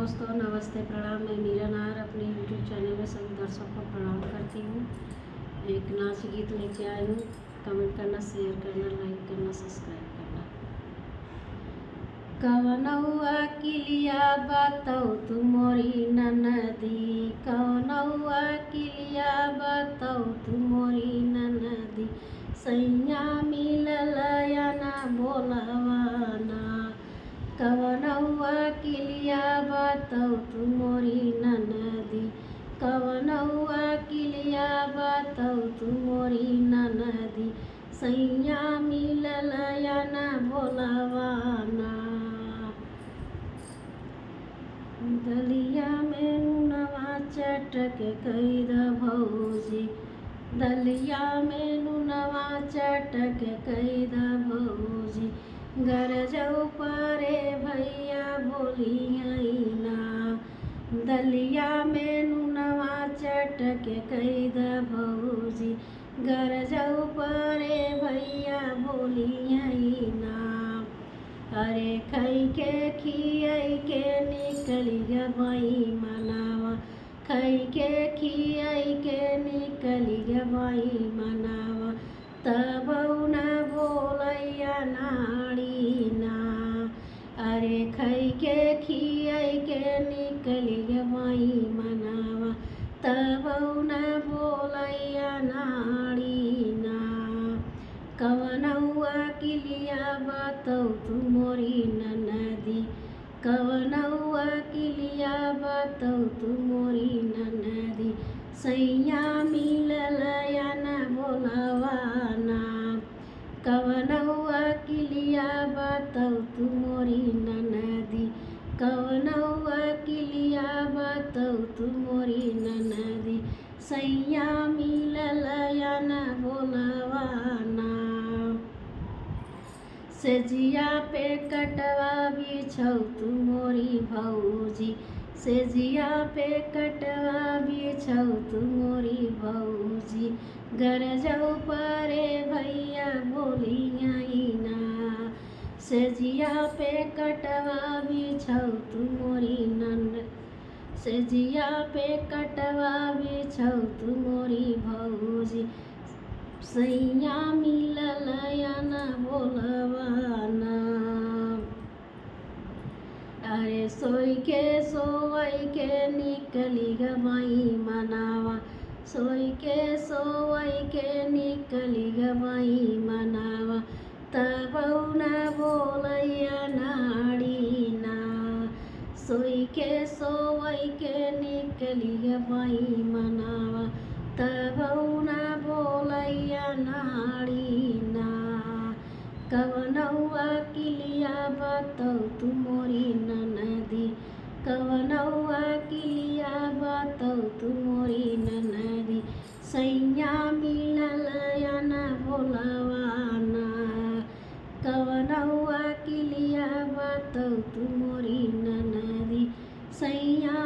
दोस्तों, नमस्ते, प्रणाम। मैं मीरा नाहर अपने यूट्यूब चैनल में सभी दर्शकों को प्रणाम करती हूँ। एक नाच गीत लेके आई हूँ। कमेंट करना, शेयर करना, लाइक करना, सब्सक्राइब करना। कवनौआ किलिया बातौ तू मोरी ननदी, कवनौआ किलिया बातौ तू मोरी ननदी, सैया मिलल या ना बोलवाना। कवनौआ किलिया बातौ तू मोरी ननदी, कवनौआ किलिया बातौ तू मोरी ननदी, सैया मिलल या ना बोलवाना। दलिया में नूनवा चटक कई द भौजी, दलिया में नूनवा चटक कई द भौजी, गरजौ परे भैया बोलियना। दलिया में नूनवा चटक कई द भौजी, गरजौ परे भैया बोलियना। अरे खई के खियाई के निकली गई मनावा, खई के खियाई के निकली गई मनावा, तब न बोलैया नाड़ी ना। अरे खई के खियाई के निकली गई मनावा, तब न बोलैया नाड़ी ना। कवनौआ किलिया बातौ तू मोरी ननदी, कवनौआ किलिया बातौ तू मोरी ननदी, सैया मिलल या ना बोलवाना। कवनौआ किलिया बातौ तू मोरी ननदी, कवनौआ किलिया बातौ तू मोरी ननदी, सैया मिलल या ना बोलवाना। सेजिया पे कटवा बिछौ तू मोरी भौजी, सेजिया पे कटवा बिछौ तू मोरी भौजी, गरजौ परे भैया बोलियना। सेजिया पे कटवा बिछौ तू मोरी नन, सेजिया पे कटवा बिछौ तू मोरी भौजी, सैया मिलल या ना बोलवाना। अरे सोई के निकली गई मनावा, सोई के निकली गई मनावा, तब न बोलैया नाड़ी ना। सोई के निकली गई मनावा, तब न बोलैया नाड़ी ना। कवनौआ किलिया बातौ तू मोरी ननदी, कवनौआ किलिया बातौ तू मोरी ननदी, सैया मिलल या ना बोलवाना। कवनौआ किलिया बातौ तू मोरी ननदी, सैया